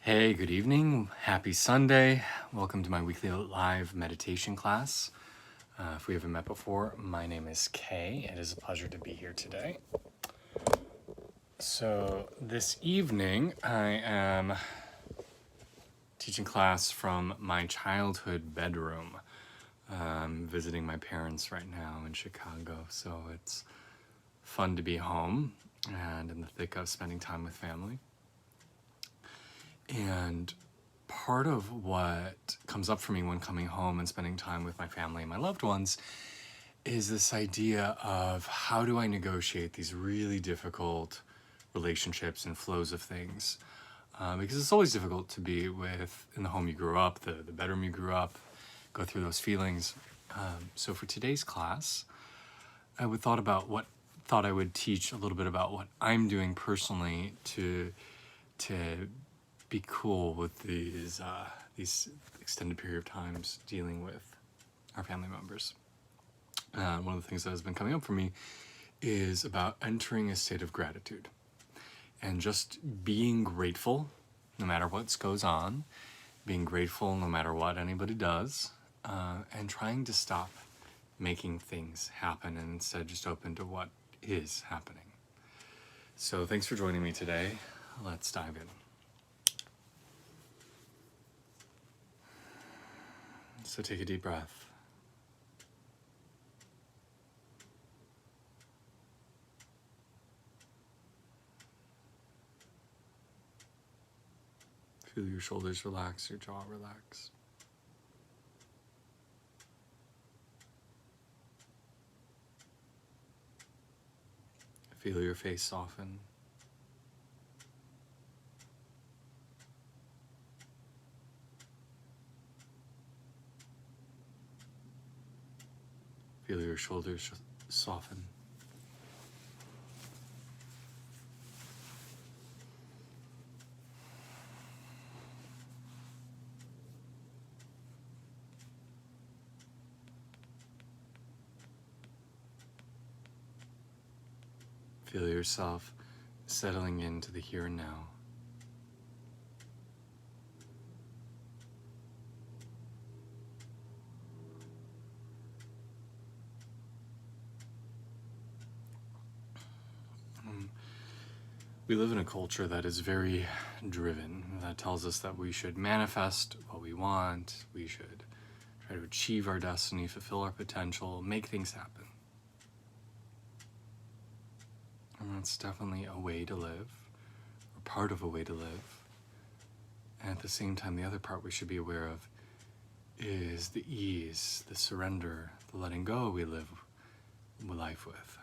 Hey, good evening. Happy Sunday. Welcome to my weekly live meditation class. If we haven't met before, my name is Kay. It is a pleasure to be here today. So, this evening, I am teaching class from my childhood bedroom. I'm visiting my parents right now in Chicago, so it's fun to be home and in the thick of spending time with family. And part of what comes up for me when coming home and spending time with my family and my loved ones is this idea of how do I negotiate these really difficult relationships and flows of things. Because it's always difficult to be with in the home you grew up, the bedroom you grew up, go through those feelings. So for today's class, I thought I would teach a little bit about what I'm doing personally to be cool with these extended period of times dealing with our family members. One of the things that has been coming up for me is about entering a state of gratitude and just being grateful no matter what goes on, being grateful no matter what anybody does, and trying to stop making things happen and instead just open to what is happening. So thanks for joining me today. Let's dive in. So take a deep breath. Feel your shoulders relax, your jaw relax. Feel your face soften. Feel your shoulders soften. Feel yourself settling into the here and now. We live in a culture that is very driven, that tells us that we should manifest what we want, we should try to achieve our destiny, fulfill our potential, make things happen. And that's definitely a way to live, or part of a way to live. And at the same time, the other part we should be aware of is the ease, the surrender, the letting go we live life with.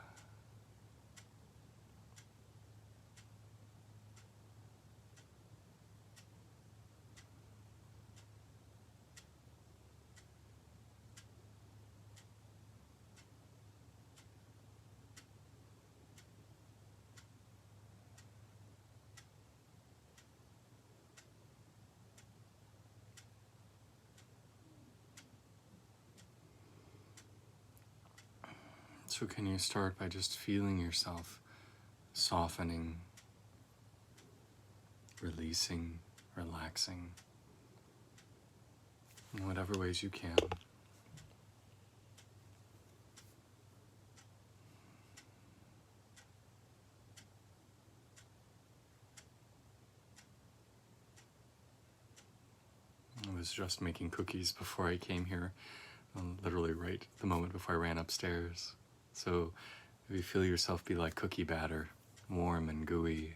So can you start by just feeling yourself softening, releasing, relaxing, in whatever ways you can. I was just making cookies before I came here, literally right the moment before I ran upstairs. So if you feel yourself be like cookie batter, warm and gooey,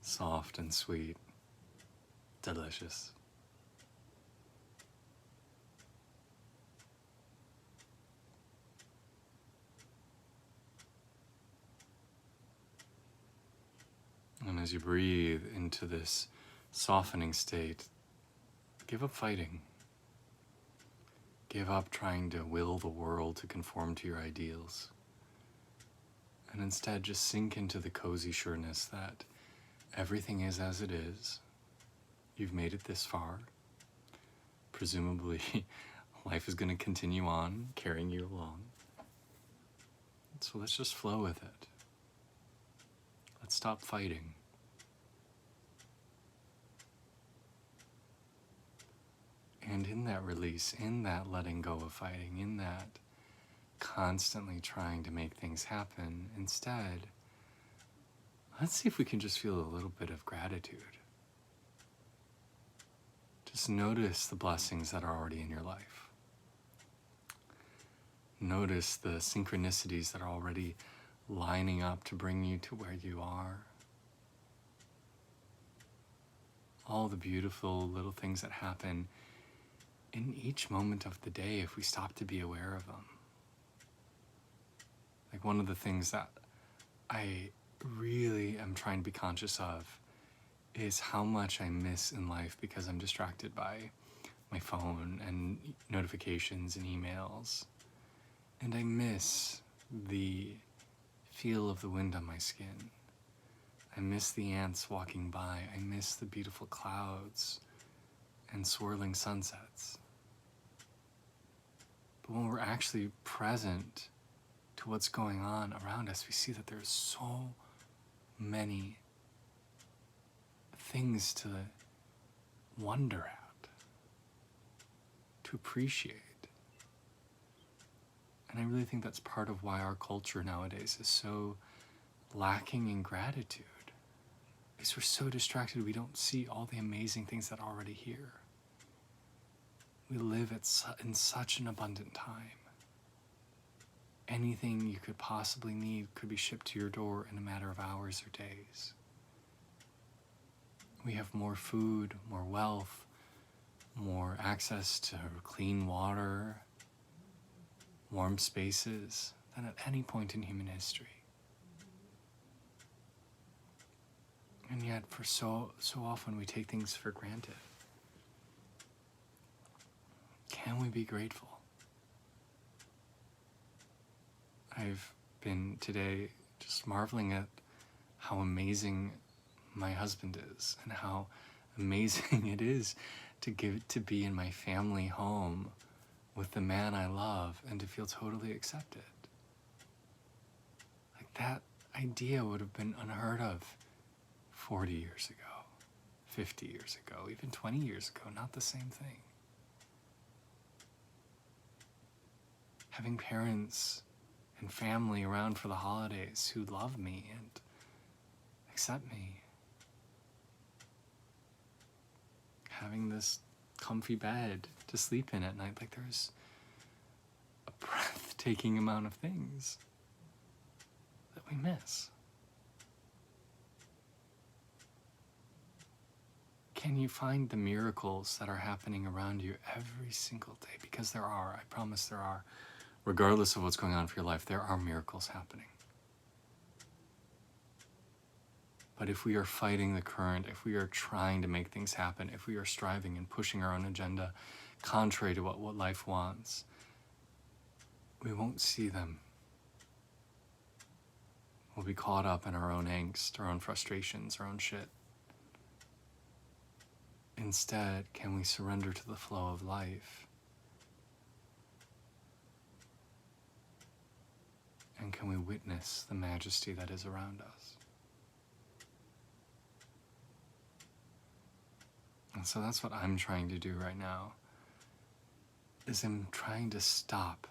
soft and sweet, delicious. And as you breathe into this softening state, give up fighting. Give up trying to will the world to conform to your ideals. And instead just sink into the cozy sureness that everything is as it is. You've made it this far. Presumably, life is going to continue on, carrying you along. So let's just flow with it. Let's stop fighting. And in that release, in that letting go of fighting, in that constantly trying to make things happen, instead, let's see if we can just feel a little bit of gratitude. Just notice the blessings that are already in your life. Notice the synchronicities that are already lining up to bring you to where you are. All the beautiful little things that happen in each moment of the day if we stop to be aware of them. Like, one of the things that I really am trying to be conscious of is how much I miss in life because I'm distracted by my phone and notifications and emails. And I miss the feel of the wind on my skin. I miss the ants walking by. I miss the beautiful clouds and swirling sunsets. But when we're actually present to what's going on around us, we see that there's so many things to wonder at, to appreciate. And I really think that's part of why our culture nowadays is so lacking in gratitude. Because we're so distracted, we don't see all the amazing things that are already here. We live in such an abundant time. Anything you could possibly need could be shipped to your door in a matter of hours or days. We have more food, more wealth, more access to clean water, warm spaces than at any point in human history. And yet, for so often, we take things for granted. Can we be grateful? I've been today just marveling at how amazing my husband is and how amazing it is to be in my family home with the man I love and to feel totally accepted. Like, that idea would have been unheard of 40 years ago, 50 years ago, even 20 years ago. Not the same thing. Having parents and family around for the holidays who love me and accept me. Having this comfy bed to sleep in at night. Like, there's a breathtaking amount of things that we miss. Can you find the miracles that are happening around you every single day? Because there are, I promise there are. Regardless of what's going on for your life, there are miracles happening. But if we are fighting the current, if we are trying to make things happen, if we are striving and pushing our own agenda contrary to what life wants, we won't see them. We'll be caught up in our own angst, our own frustrations, our own shit. Instead, can we surrender to the flow of life? And can we witness the majesty that is around us? And so that's what I'm trying to do right now, is I'm trying to stop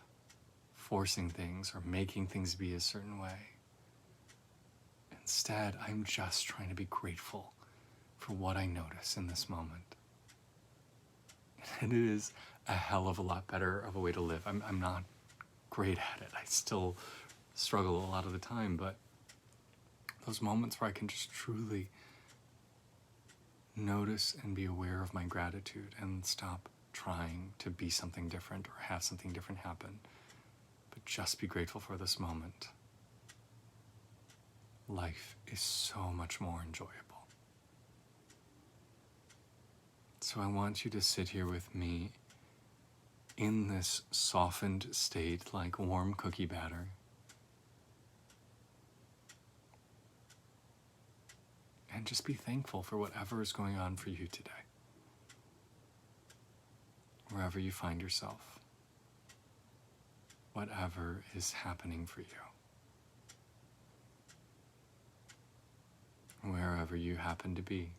forcing things or making things be a certain way. Instead, I'm just trying to be grateful for what I notice in this moment. And it is a hell of a lot better of a way to live. I'm not great at it. I still struggle a lot of the time, but those moments where I can just truly notice and be aware of my gratitude and stop trying to be something different or have something different happen, but just be grateful for this moment. Life is so much more enjoyable. So I want you to sit here with me in this softened state like warm cookie batter. And just be thankful for whatever is going on for you today. Wherever you find yourself. Whatever is happening for you. Wherever you happen to be.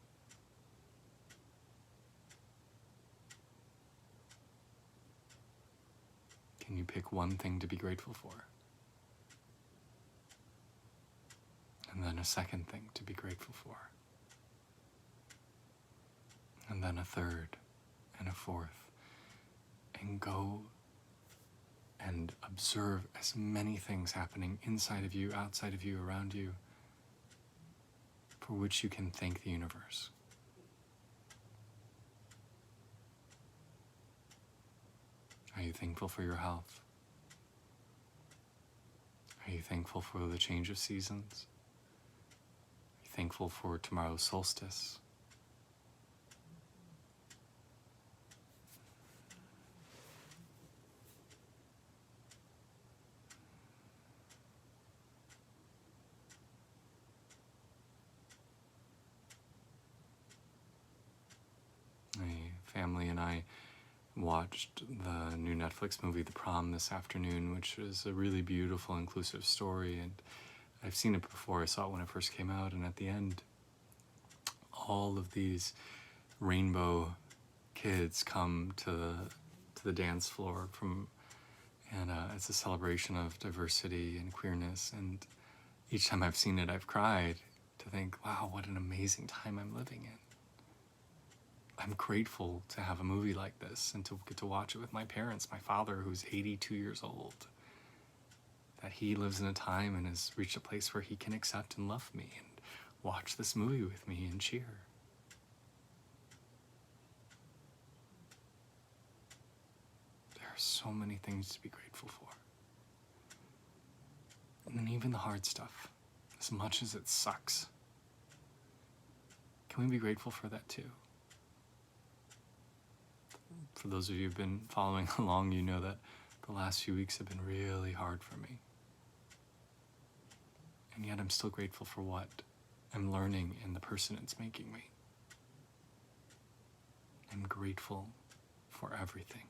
Can you pick one thing to be grateful for? And then a second thing to be grateful for. And then a third and a fourth. And go and observe as many things happening inside of you, outside of you, around you, for which you can thank the universe. Are you thankful for your health? Are you thankful for the change of seasons? Are you thankful for tomorrow's solstice? My family and I watched the new Netflix movie, The Prom, this afternoon, which is a really beautiful, inclusive story. And I've seen it before. I saw it when it first came out. And at the end, all of these rainbow kids come to the dance floor and it's a celebration of diversity and queerness. And each time I've seen it, I've cried to think, wow, what an amazing time I'm living in. I'm grateful to have a movie like this and to get to watch it with my parents, my father, who's 82 years old, that he lives in a time and has reached a place where he can accept and love me and watch this movie with me and cheer. There are so many things to be grateful for. And then even the hard stuff, as much as it sucks, can we be grateful for that too? For those of you who've been following along, you know that the last few weeks have been really hard for me. And yet I'm still grateful for what I'm learning and the person it's making me. I'm grateful for everything.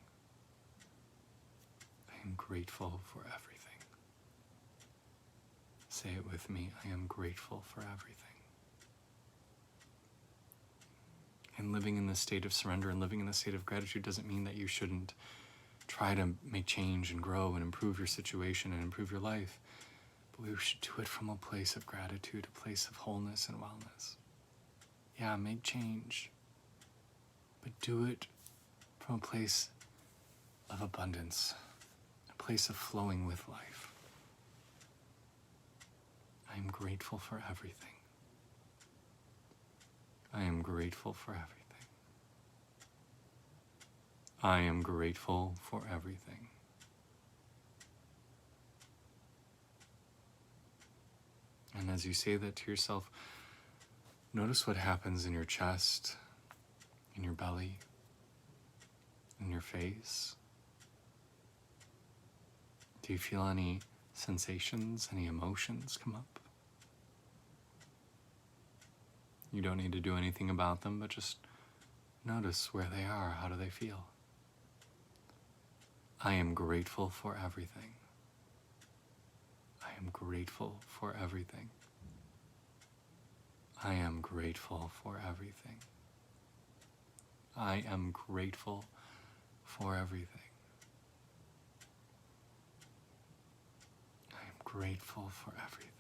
I am grateful for everything. Say it with me. I am grateful for everything. And living in this state of surrender and living in this state of gratitude doesn't mean that you shouldn't try to make change and grow and improve your situation and improve your life. But we should do it from a place of gratitude, a place of wholeness and wellness. Yeah, make change, but do it from a place of abundance, a place of flowing with life. I am grateful for everything. I am grateful for everything. I am grateful for everything. And as you say that to yourself, notice what happens in your chest, in your belly, in your face. Do you feel any sensations, any emotions come up? You don't need to do anything about them, but just notice where they are. How do they feel? I am grateful for everything. I am grateful for everything. I am grateful for everything. I am grateful for everything. I am grateful for everything.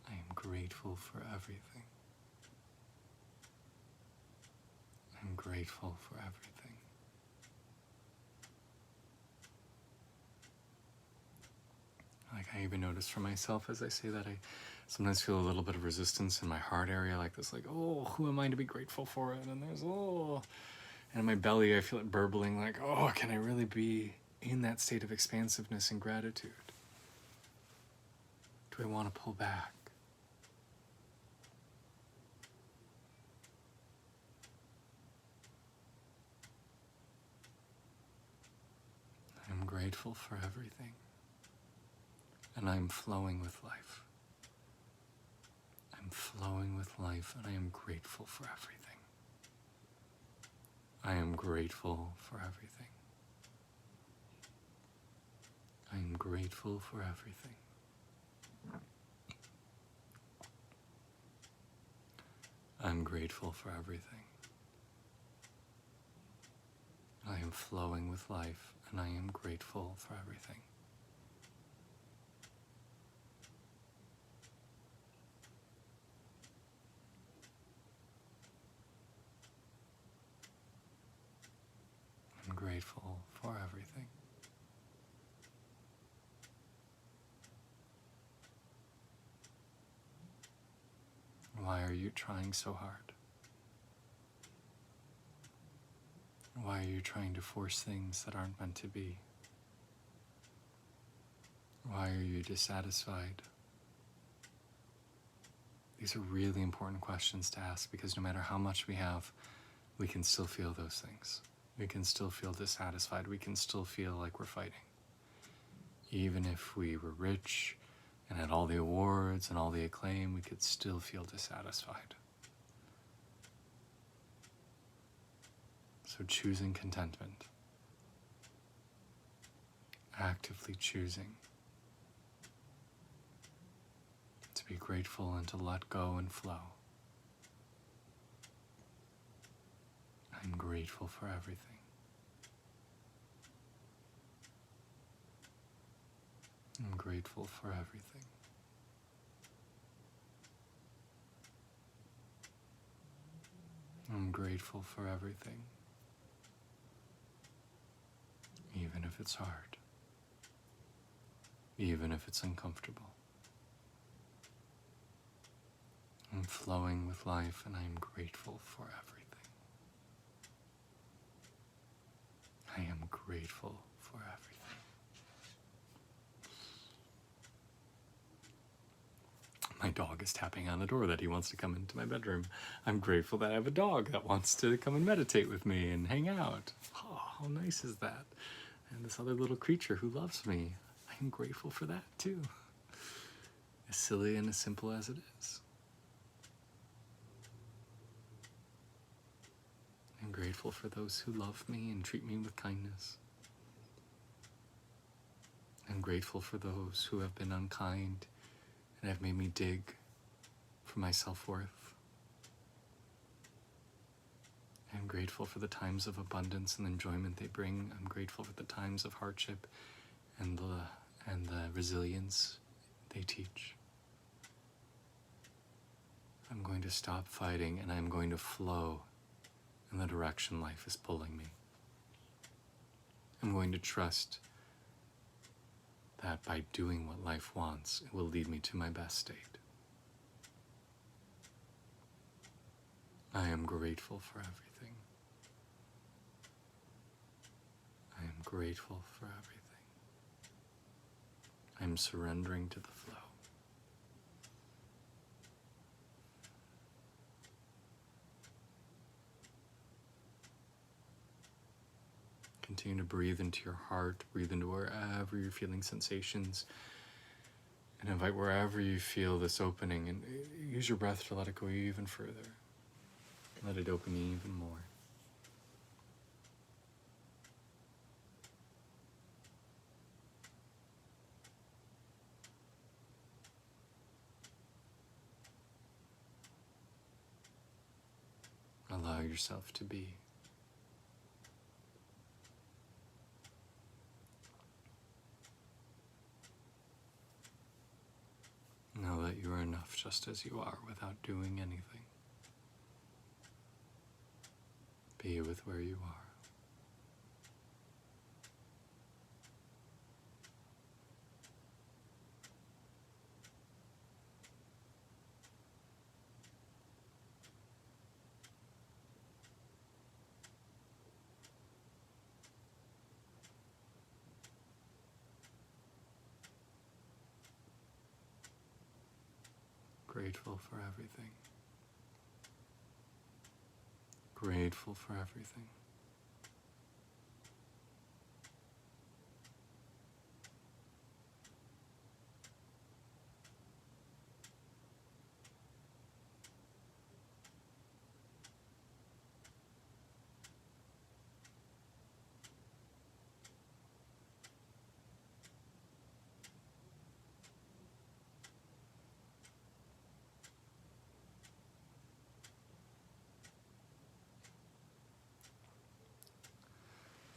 I am grateful for everything. I'm grateful for everything. Like I even notice for myself as I say that, I sometimes feel a little bit of resistance in my heart area, like this, like, oh, who am I to be grateful for it? And there's, oh, and in my belly I feel it burbling, like, oh, can I really be in that state of expansiveness and gratitude? Do I want to pull back? I'm grateful for everything. And I'm flowing with life. I'm flowing with life, and I am grateful for everything. I am grateful for everything. I am grateful for everything. I'm grateful for everything. I am flowing with life, and I am grateful for everything. I'm grateful for everything. Why are you trying so hard? Why are you trying to force things that aren't meant to be? Why are you dissatisfied? These are really important questions to ask, because no matter how much we have, we can still feel those things. We can still feel dissatisfied. We can still feel like we're fighting. Even if we were rich and had all the awards and all the acclaim, we could still feel dissatisfied. So choosing contentment, actively choosing to be grateful and to let go and flow. I'm grateful for everything. I'm grateful for everything. I'm grateful for everything. Even if it's hard. Even if it's uncomfortable. I'm flowing with life, and I'm grateful for everything. I am grateful for everything. My dog is tapping on the door that he wants to come into my bedroom. I'm grateful that I have a dog that wants to come and meditate with me and hang out. Oh, how nice is that? And this other little creature who loves me. I'm grateful for that too. As silly and as simple as it is. I'm grateful for those who love me and treat me with kindness. I'm grateful for those who have been unkind and have made me dig for my self-worth. I'm grateful for the times of abundance and enjoyment they bring. I'm grateful for the times of hardship and the resilience they teach. I'm going to stop fighting, and I'm going to flow in the direction life is pulling me. I'm going to trust that by doing what life wants, it will lead me to my best state. I am grateful for everything. I am grateful for everything. I am surrendering to the flow. Continue to breathe into your heart, breathe into wherever you're feeling sensations, and invite wherever you feel this opening, and use your breath to let it go even further. Let it open even more. Allow yourself to be. Know that you are enough just as you are without doing anything. Be with where you are. Grateful for everything. Grateful for everything.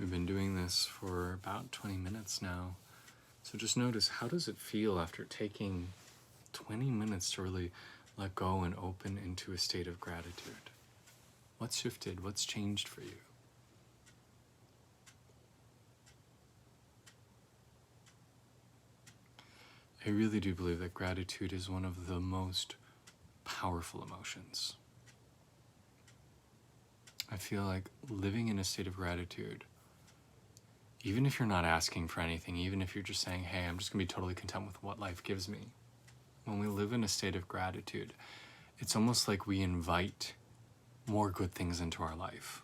We've been doing this for about 20 minutes now. So just notice, how does it feel after taking 20 minutes to really let go and open into a state of gratitude? What's shifted? What's changed for you? I really do believe that gratitude is one of the most powerful emotions. I feel like living in a state of gratitude, even if you're not asking for anything, even if you're just saying, hey, I'm just gonna be totally content with what life gives me. When we live in a state of gratitude, it's almost like we invite more good things into our life.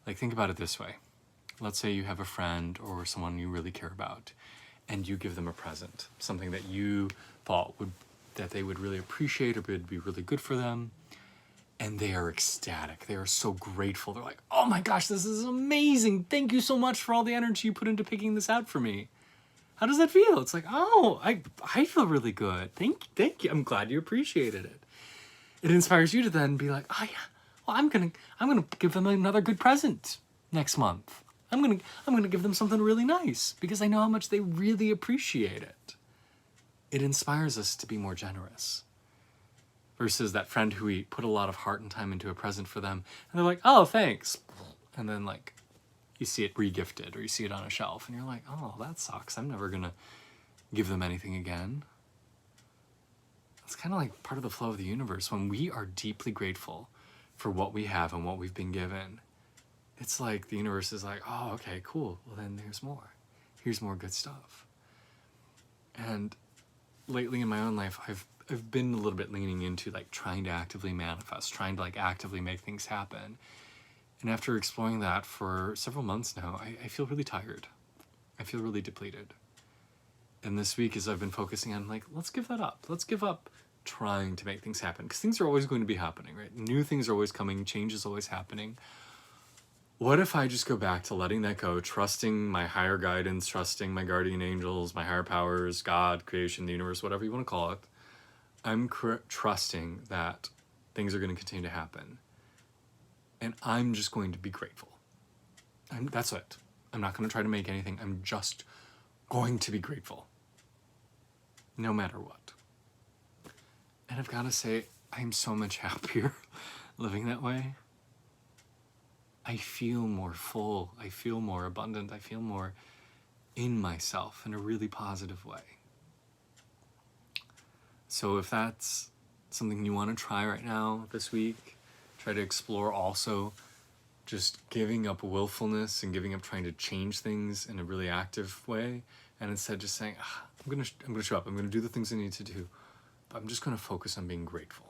Like, think about it this way. Let's say you have a friend or someone you really care about, and you give them a present, something that you thought that they would really appreciate or would be really good for them. And they are ecstatic. They are so grateful. They're like, oh my gosh, this is amazing. Thank you so much for all the energy you put into picking this out for me. How does that feel? It's like, oh, I feel really good. Thank you. I'm glad you appreciated it. It inspires you to then be like, oh yeah, well, I'm gonna give them another good present next month. I'm gonna give them something really nice because I know how much they really appreciate it. It inspires us to be more generous. Versus that friend who we put a lot of heart and time into a present for them, and they're like, oh, thanks. And then like, you see it re-gifted or you see it on a shelf and you're like, oh, that sucks. I'm never gonna give them anything again. It's kind of like part of the flow of the universe. When we are deeply grateful for what we have and what we've been given, it's like the universe is like, oh, okay, cool. Well, then there's more. Here's more good stuff. And lately in my own life, I've been a little bit leaning into like trying to actively manifest, trying to like actively make things happen. And after exploring that for several months now, I feel really tired. I feel really depleted. And this week, as I've been focusing on like, let's give that up. Let's give up trying to make things happen, because things are always going to be happening, right? New things are always coming. Change is always happening. What if I just go back to letting that go, trusting my higher guidance, trusting my guardian angels, my higher powers, God, creation, the universe, whatever you want to call it. I'm trusting that things are going to continue to happen. And I'm just going to be grateful. That's it. I'm not going to try to make anything. I'm just going to be grateful. No matter what. And I've got to say, I'm so much happier living that way. I feel more full. I feel more abundant. I feel more in myself in a really positive way. So if that's something you want to try right now this week, try to explore also just giving up willfulness and giving up trying to change things in a really active way, and instead just saying, I'm gonna show up. I'm gonna do the things I need to do, but I'm just gonna focus on being grateful.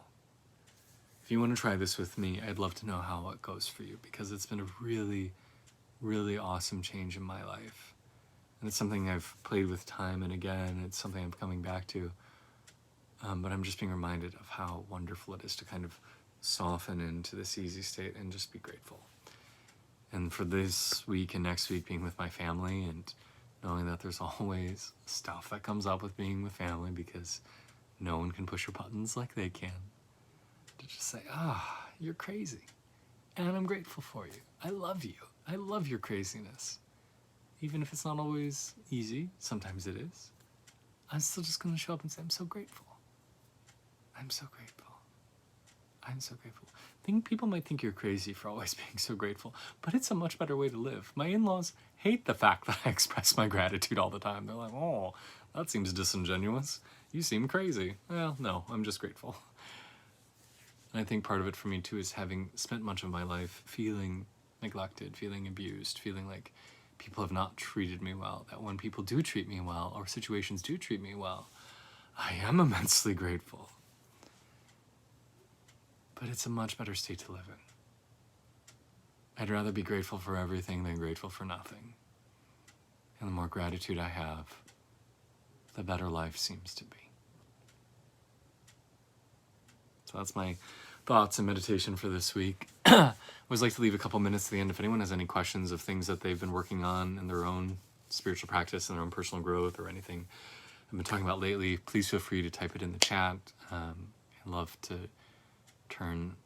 If you want to try this with me, I'd love to know how it goes for you, because it's been a really, really awesome change in my life. And it's something I've played with time and again. It's something I'm coming back to. But I'm just being reminded of how wonderful it is to kind of soften into this easy state and just be grateful. And for this week and next week, being with my family and knowing that there's always stuff that comes up with being with family, because no one can push your buttons like they can. To just say, you're crazy. And I'm grateful for you. I love you. I love your craziness. Even if it's not always easy, sometimes it is. I'm still just going to show up and say, I'm so grateful. I'm so grateful. I'm so grateful. People might think you're crazy for always being so grateful, but it's a much better way to live. My in-laws hate the fact that I express my gratitude all the time. They're like, oh, that seems disingenuous. You seem crazy. Well, no, I'm just grateful. And I think part of it for me too is having spent much of my life feeling neglected, feeling abused, feeling like people have not treated me well, that when people do treat me well or situations do treat me well, I am immensely grateful. But it's a much better state to live in. I'd rather be grateful for everything than grateful for nothing. And the more gratitude I have, the better life seems to be. So that's my thoughts and meditation for this week. I always like to leave a couple minutes at the end if anyone has any questions of things that they've been working on in their own spiritual practice and their own personal growth or anything I've been talking about lately. Please feel free to type it in the chat. I'd love to turn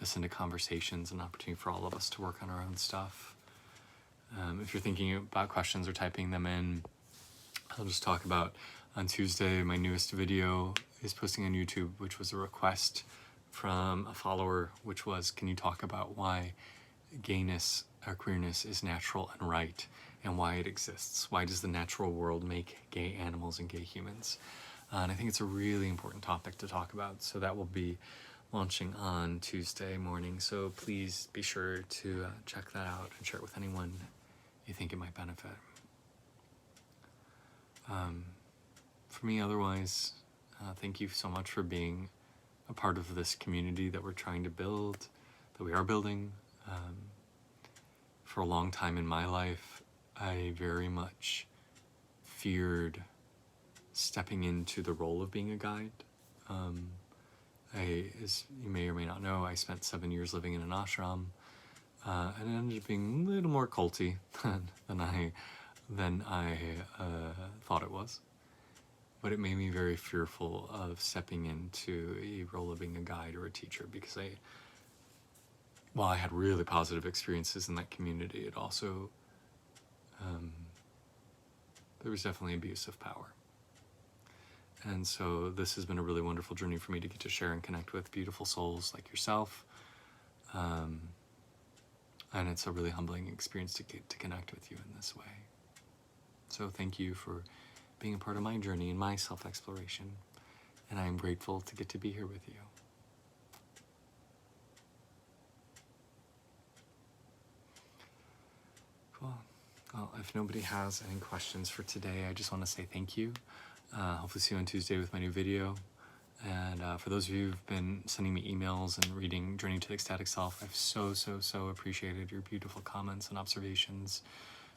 this into conversations, an opportunity for all of us to work on our own stuff. If you're thinking about questions or typing them in, I'll just talk about on Tuesday, my newest video is posting on YouTube, which was a request from a follower, which was, can you talk about why gayness or queerness is natural and right, and why it exists? Why does the natural world make gay animals and gay humans? And I think it's a really important topic to talk about. So that will be launching on Tuesday morning. So please be sure to check that out and share it with anyone you think it might benefit. For me, otherwise, thank you so much for being a part of this community that we're trying to build, that we are building. For a long time in my life, I very much feared stepping into the role of being a guide. As you may or may not know, I spent 7 years living in an ashram, and it ended up being a little more culty than I thought it was. But it made me very fearful of stepping into a role of being a guide or a teacher, because while I had really positive experiences in that community, it also, there was definitely abuse of power. And so this has been a really wonderful journey for me to get to share and connect with beautiful souls like yourself. And it's a really humbling experience to get to connect with you in this way. So thank you for being a part of my journey and my self-exploration. And I am grateful to get to be here with you. Cool. Well, if nobody has any questions for today, I just want to say thank you. Hopefully see you on Tuesday with my new video. And for those of you who've been sending me emails and reading Journey to the Ecstatic Self, I've so appreciated your beautiful comments and observations.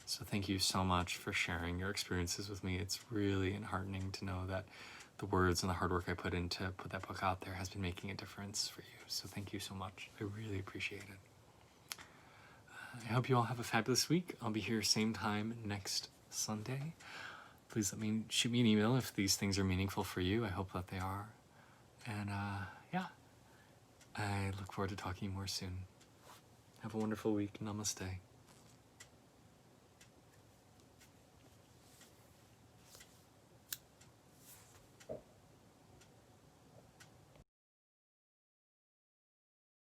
So thank you so much for sharing your experiences with me. It's really enheartening to know that the words and the hard work I put in to put that book out there has been making a difference for you. So thank you so much. I really appreciate it. I hope you all have a fabulous week. I'll be here same time next Sunday. Please shoot me an email if these things are meaningful for you. I hope that they are. And yeah, I look forward to talking more soon. Have a wonderful week. Namaste.